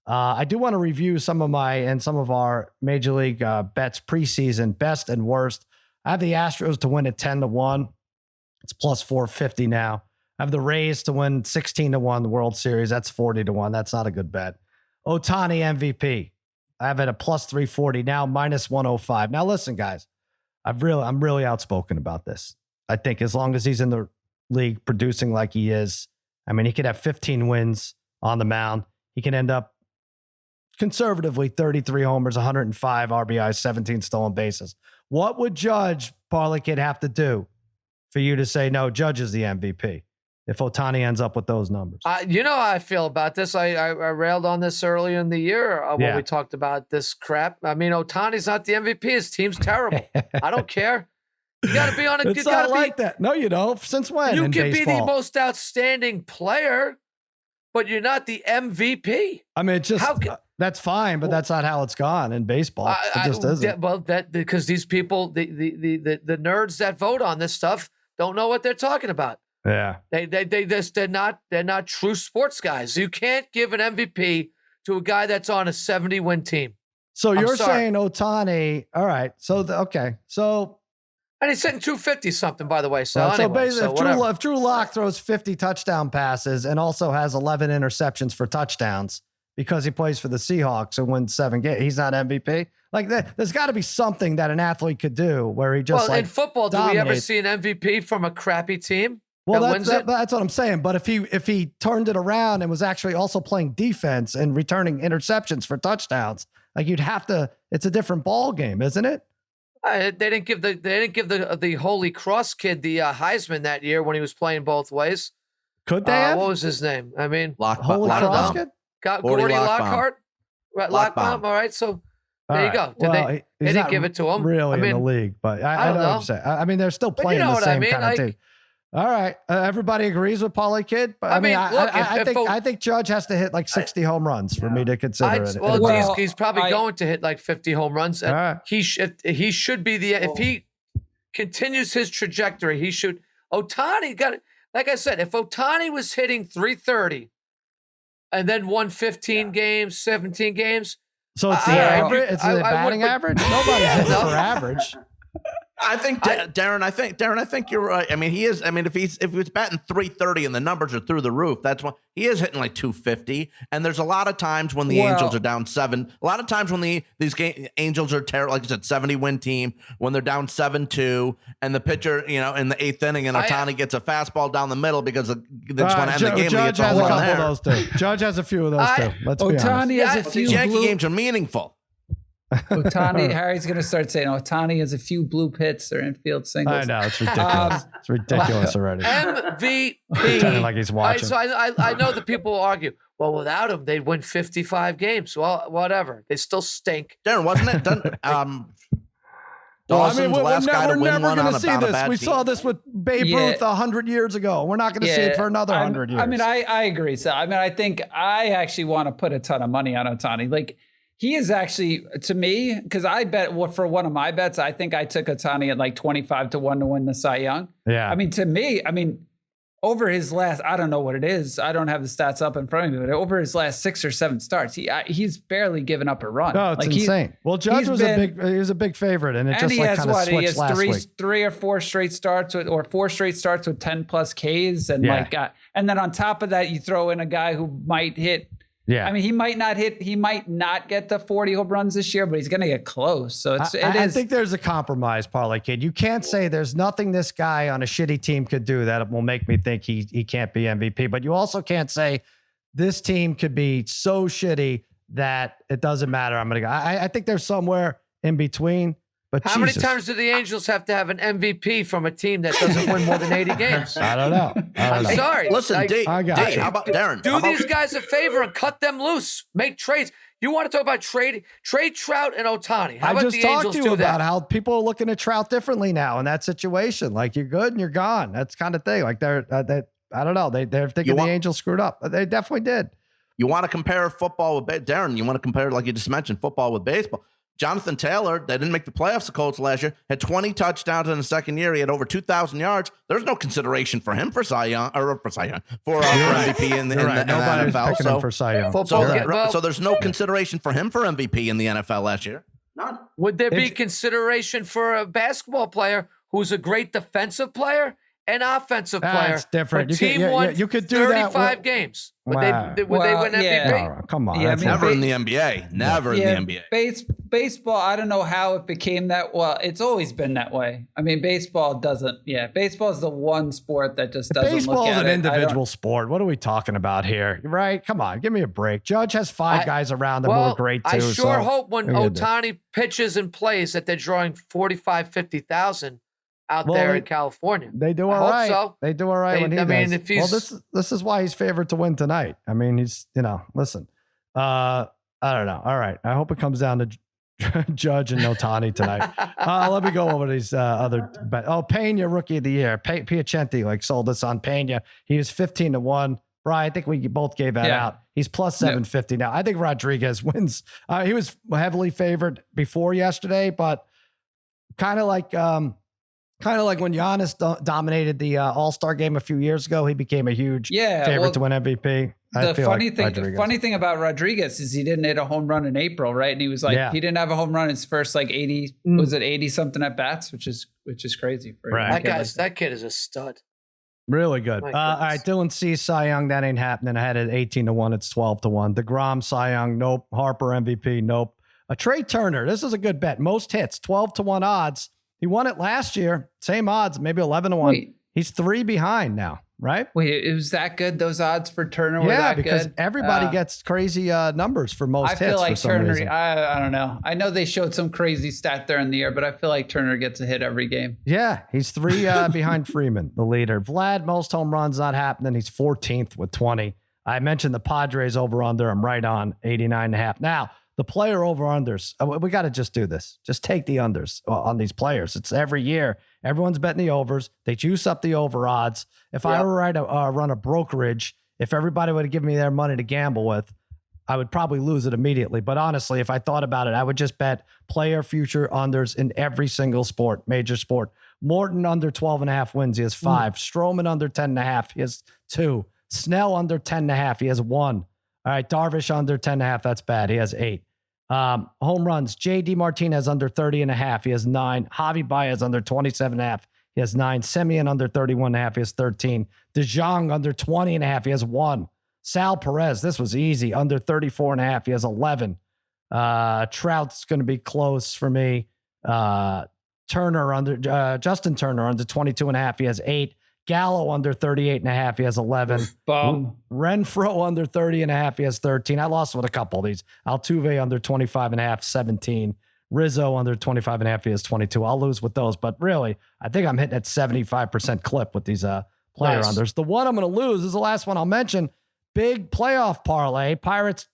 I do want to review some of our Major League bets preseason, best and worst. I have the Astros to win at 10-1. It's plus 450 now. I have the Rays to win 16-1 the World Series. That's 40-1. That's not a good bet. Ohtani MVP. I have it at plus 340 now, minus 105. Now listen, guys, I'm really outspoken about this. I think as long as he's in the league producing like he is, I mean, he could have 15 wins on the mound. He can end up conservatively 33 homers, 105 RBIs, 17 stolen bases. What would Judge Parlay Kid have to do for you to say, no, Judge is the MVP if Ohtani ends up with those numbers? You know how I feel about this. I railed on this earlier in the year when we talked about this crap. I mean, Ohtani's not the MVP. His team's terrible. I don't care. You got to be on a. It's not like that. No, you don't. Since when? You in can baseball? be the most outstanding player, but you're not the MVP. I mean, it's just that's fine, but that's not how it's gone in baseball. It just isn't. Well, because these people, the nerds that vote on this stuff, don't know what they're talking about. Yeah, they're not true sports guys. You can't give an MVP to a guy that's on a 70-win team. So you're saying Ohtani? All right. So and he's hitting 250 something, by the way. So basically, if Drew Lock throws 50 touchdown passes and also has 11 interceptions for touchdowns because he plays for the Seahawks and wins 7 games, he's not MVP. Like that, there's got to be something that an athlete could do where he just in football, do we ever see an MVP from a crappy team? Well, that's what I'm saying. But if he turned it around and was actually also playing defense and returning interceptions for touchdowns, like you'd have to. It's a different ball game, isn't it? They didn't give the Holy Cross kid the Heisman that year when he was playing both ways. Could they have? What was his name? I mean, Holy Cross kid? Gordy Lockhart? Right, Lockbaum. All right, so there you go. They didn't give it to him. Really in the league, but I don't know what I'm saying. I mean, they're still playing the same kind of team. All right. Everybody agrees with Parlay Kid, but I think Judge has to hit like 60 home runs for me to consider it. Well, he's probably going to hit like 50 home runs. And he should be if he continues his trajectory, he should. Ohtani got it. Like I said, if Ohtani was hitting 330 and then won 15 games, 17 games. So it's the average. It's the batting average. Nobody's hitting for average. I think Darren. I think you're right. I mean, he is. I mean, if he's batting 330 and the numbers are through the roof, that's when he is hitting like 250. And there's a lot of times when the Angels are down 7. A lot of times when these Angels are terrible, like you said, 70-win team when they're down 7-2, and the pitcher, in the 8th inning, and Ohtani gets a fastball down the middle because that's when end the game. Judge has a couple of those too. Judge has a few of those too. Let's be honest. Ohtani has a few. Yankee games are meaningful. Ohtani, Harry's going to start saying Ohtani has a few blue hits or infield singles. I know, it's ridiculous. It's ridiculous already. MVP. Pretending like he's watching. So I know that people will argue, well, without him, they'd win 55 games. Well, whatever. They still stink. Darren, wasn't it? Dawson's the last guy to win one on a bad team. We saw this with Babe Ruth 100 years ago. We're not going to see it for another 100 years. I mean, I agree. So, I mean, I think I actually want to put a ton of money on Ohtani. Like, he is actually, to me, because I bet for one of my bets, I think I took Ohtani at like 25-1 to win the Cy Young. Yeah. I mean, to me, over his last, I don't know what it is. I don't have the stats up in front of me, but over his last 6 or 7 starts, he's barely given up a run. No, it's insane. Well, Judge was a big favorite, and it just like kind of switched last week. 3 or 4 straight starts with 4 straight starts with 10+ Ks, and and then on top of that, you throw in a guy who might hit. Yeah, I mean, he might not get the 40 home runs this year, but he's going to get close. So I think there's a compromise, Parlay Kid. You can't say there's nothing this guy on a shitty team could do that will make me think he can't be MVP. But you also can't say this team could be so shitty that it doesn't matter. I'm going to go. I think there's somewhere in between. But how many times do the Angels have to have an MVP from a team that doesn't win more than 80 games? I don't know. I'm sorry. Listen, Dave, how about Darren? Do these guys a favor and cut them loose. Make trades. You want to talk about trade Trout and Ohtani. How about the Angels do that? I just talked to you about how people are looking at Trout differently now in that situation. Like, you're good and you're gone. That's kind of thing. Like, I don't know. They're thinking the Angels screwed up. They definitely did. You want to compare football with Darren? You want to compare, like you just mentioned, football with baseball? Jonathan Taylor, they didn't make the playoffs, the Colts last year, had 20 touchdowns in the second year. He had over 2,000 yards. There's no consideration for him for Cy Young, or for Cy Young, for MVP in the NFL. Picking him for Cy Young. So there's no consideration for him for MVP in the NFL last year. None. Would there be consideration for a basketball player who's a great defensive player and offensive player? That's different. You could do 35 that. Games. Would they win MVP? Oh, come on. Yeah, never in the NBA. Never in the NBA. Baseball, I don't know how it became that. Well, it's always been that way. I mean, baseball doesn't. Yeah, baseball is the one sport that just doesn't baseball look at is an it. individual sport. What are we talking about here? Right? Come on. Give me a break. Judge has 5 guys around him who are great too. I sure hope when Ohtani pitches and plays that they're drawing 45, 50,000 out there in California. They do all right. So. They do all right when he does. If he's, this is why he's favored to win tonight. I mean, he's, listen, I don't know. All right. I hope it comes down to Judge and Ohtani tonight. Let me go over these other bets. Oh, Pena, rookie of the year. Piacenti sold us on Pena. He was 15-1. Brian, I think we both gave that out. He's plus 750 now. I think Rodriguez wins. He was heavily favored before yesterday, but kind of like when Giannis dominated the All-Star game a few years ago, he became a huge favorite to win MVP. The funny thing about Rodriguez is he didn't hit a home run in April, right? And he was he didn't have a home run his first 80, was it 80 something at bats, which is crazy. For that kid is a stud. Really good. All right, Dylan C. Cy Young, that ain't happening. I had it 18-1. It's 12-1. DeGrom, Cy Young, nope. Harper, MVP, nope. Trey Turner, this is a good bet. Most hits, 12-1 odds. He won it last year. Same odds, maybe 11-1. He's 3 behind now, right? Wait, it was that good? Those odds for Turner were that good? Yeah, because everybody gets crazy numbers for most hits. I feel like Turner, I don't know. I know they showed some crazy stat there in the air, but I feel like Turner gets a hit every game. Yeah, he's 3 behind Freeman, the leader. Vlad, most home runs, not happening. He's 14th with 20. I mentioned the Padres over-under. I'm right on 89.5. Now, the player over-unders, we got to just do this. Just take the unders on these players. It's every year. Everyone's betting the overs. They juice up the over odds. If I were to run a brokerage, if everybody would have given me their money to gamble with, I would probably lose it immediately. But honestly, if I thought about it, I would just bet player future unders in every single sport, major sport. Morton under 12.5 wins. He has 5. Stroman under 10.5. He has 2. Snell under 10.5. He has 1. All right. Darvish under 10.5. That's bad. He has 8. Home runs, JD Martinez under 30.5. He has 9. Javi Baez under 27.5. He has 9. Semien under 31.5. He has 13. DeJong under 20.5. He has 1. Sal Perez, this was easy, under 34.5. He has 11. Trout's going to be close for me. Turner under Justin Turner under 22.5. He has 8. Gallo under 38.5. He has 11. Renfro under 30.5. He has 13. I lost with a couple of these. Altuve under 25.5, 17. Rizzo under 25.5. He has 22. I'll lose with those, but really, I think I'm hitting at 75% clip with these player unders. The one I'm going to lose is the last one I'll mention. Big playoff parlay. Pirates,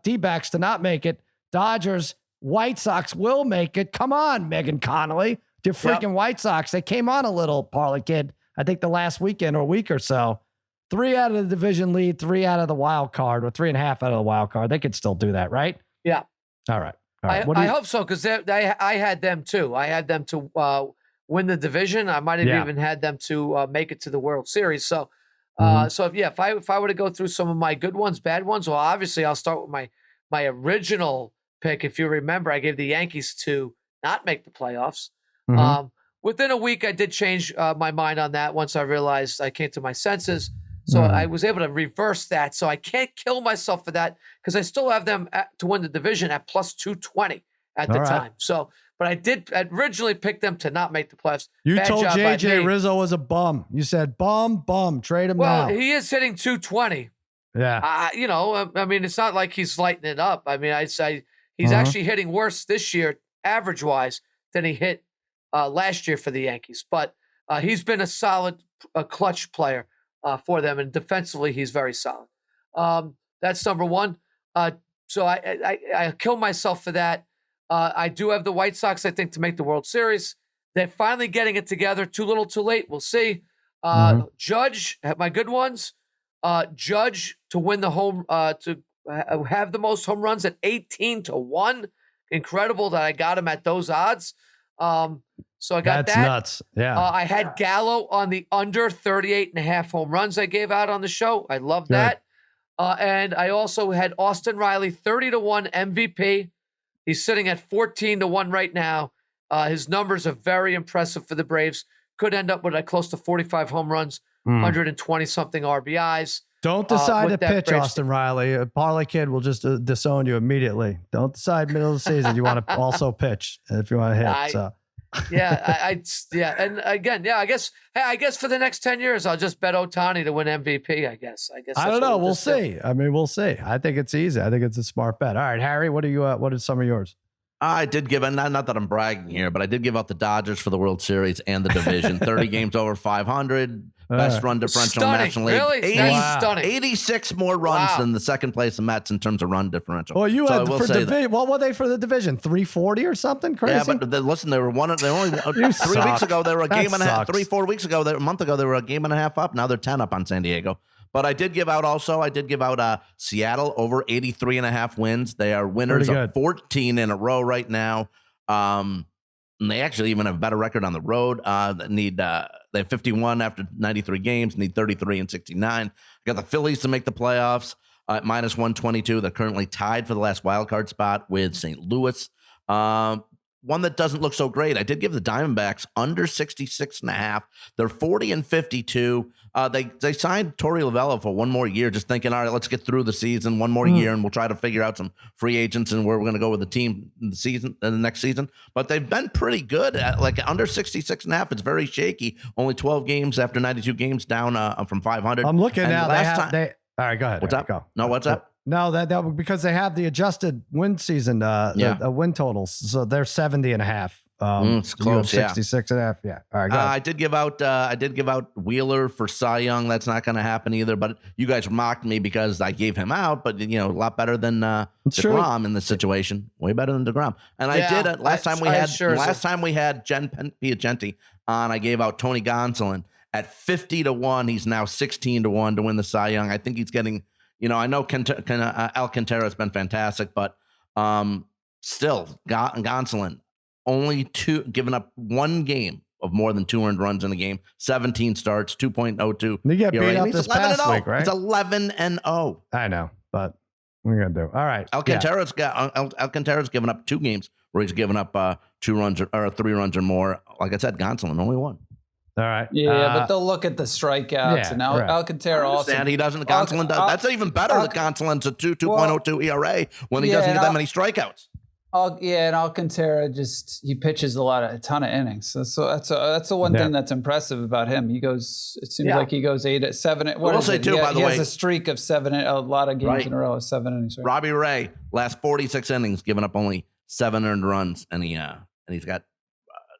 D-backs to not make it. Dodgers, White Sox will make it. Come on, Megan Connolly. Your freaking White Sox. They came on a little, Parlay Kid. I think the last weekend or week or so. 3 out of the division lead, 3 out of the wild card, or 3.5 out of the wild card. They could still do that, right? Yeah. All right. I hope so, because I had them too. I had them to win the division. I might have even had them to make it to the World Series. So, if I were to go through some of my good ones, bad ones, well, obviously I'll start with my original pick. If you remember, I gave the Yankees to not make the playoffs. Within a week, I did change my mind on that once I realized I came to my senses. So I was able to reverse that. So I can't kill myself for that because I still have them to win the division at plus 220 at the time. So, but I did originally pick them to not make the playoffs. You told JJ Rizzo was a bum. You said, bum, trade him now. Well, he is hitting 220. Yeah. I mean, it's not like he's lighting it up. I mean, I'd say he's actually hitting worse this year, average-wise, than he hit last year for the Yankees. But he's been a solid, clutch player for them, and defensively, he's very solid. That's number one. So I kill myself for that. I do have the White Sox, I think, to make the World Series. They're finally getting it together. Too little, too late. We'll see. Judge, my good ones. Judge to win the home, to have the most home runs at 18-1. incredible that I got him at those odds. So I got That's that. nuts. Yeah. I had Gallo on the under 38.5 home runs I gave out on the show. I love that. And I also had Austin Riley 30-1 MVP. He's sitting at 14-1 right now. His numbers are very impressive for the Braves. Could end up with close to 45 home runs, 120 something RBIs. Don't decide to pitch, Braves Austin Riley. Parlay Kid will just disown you immediately. Don't decide middle of the season you want to also pitch if you want to hit. And again, I guess for the next 10 years, I'll just bet Ohtani to win MVP. I guess. I don't know. We'll see. I mean, we'll see. I think it's easy. I think it's a smart bet. All right, Harry, what are some of yours? I did give, not that I'm bragging here, but I did give out the Dodgers for the World Series and the division. 30 games over 500, best run differential in the National League. Really? Stunning. 86 more runs than the second place Mets in terms of run differential. Well, you had for division. What were they for the division? 340 or something crazy? Yeah, but listen, they were only 3 weeks ago. They were a game and a half. 3-4 weeks ago, a month ago, they were a game and a half up. Now they're 10 up on San Diego. But I did give out Seattle over 83.5 wins. They are winners of 14 in a row right now. And they actually even have a better record on the road. They have 51 after 93 games, need 33 and 69. Got the Phillies to make the playoffs at minus 122. They're currently tied for the last wild card spot with St. Louis. One that doesn't look so great. I did give the Diamondbacks under 66.5. They're 40 and 52. They signed Torey Lovullo for one more year, just thinking, all right, let's get through the season, one more year, and we'll try to figure out some free agents and where we're going to go with the team in the next season. But they've been pretty good at under 66.5. It's very shaky. Only 12 games after 92 games down from 500. I'm looking and now. All right, go ahead. What's up? Go. No, what's up? No, that because they have the adjusted win season, the win totals. So they're 70.5. It's close. 66.5. Yeah. All right. Go ahead. I did give out Wheeler for Cy Young. That's not going to happen either. But you guys mocked me because I gave him out. But a lot better than DeGrom in this situation. Way better than DeGrom. And I did last time we had Jen Piagenti on. I gave out Tony Gonsolin at 50-1. He's now 16-1 to win the Cy Young. I think he's getting. I know Alcantara has been fantastic, but still, Gonsolin only giving up one game of more than 2 earned runs in the game. 17 starts, 2.02. They get beat up this past week, right? It's 11-0. I know, but we're gonna do all right. Alcantara's given up 2 games where he's given up 2 runs or 3 runs or more. Like I said, Gonsolin only 1. All right. Yeah, but they'll look at the strikeouts and Alcantara also. And he doesn't. Gonsolin does. That's even better than Gonsolin's a 2.02 ERA when he doesn't get that many strikeouts. And Alcantara he pitches a ton of innings. So that's the one thing that's impressive about him. It seems like he goes 8 at 7. We'll say too, by the way, he has a streak of 7, a lot of games in a row of 7 innings. Right? Robbie Ray, last 46 innings, giving up only 7 earned runs, and he's got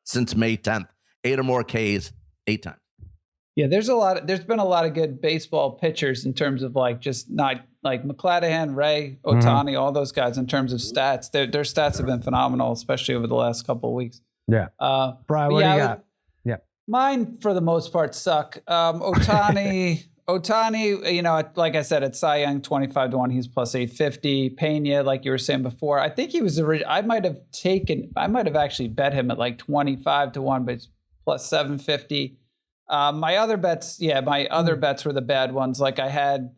since May 10th 8 or more Ks 8 times. Yeah, there's been a lot of good baseball pitchers in terms of just not like McClanahan, Ray, Ohtani, all those guys in terms of stats. Their stats have been phenomenal, especially over the last couple of weeks. Yeah. Brian, what do you got? Yeah. Mine for the most part suck. Ohtani, like I said, it's Cy Young 25-1. He's plus 850. Pena, like you were saying before, I think he was I might have actually bet him at 25-1, but it's plus 750. My other bets were the bad ones. Like I had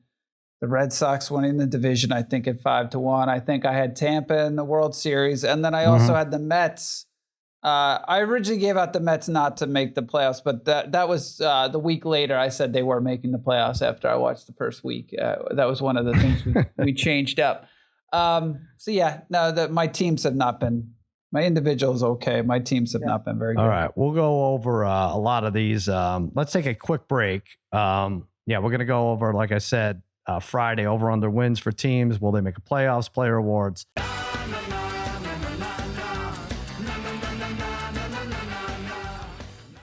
the Red Sox winning the division, I think at 5-1. I think I had Tampa in the World Series. And then I also had the Mets. I originally gave out the Mets not to make the playoffs, but that was the week later. I said they were making the playoffs after I watched the first week. That was one of the things we changed up. My teams have not been. My individual's okay. My teams have not been very good. All right. We'll go over a lot of these. Let's take a quick break. We're going to go over, like I said, Friday, over under wins for teams. Will they make a playoffs, player awards?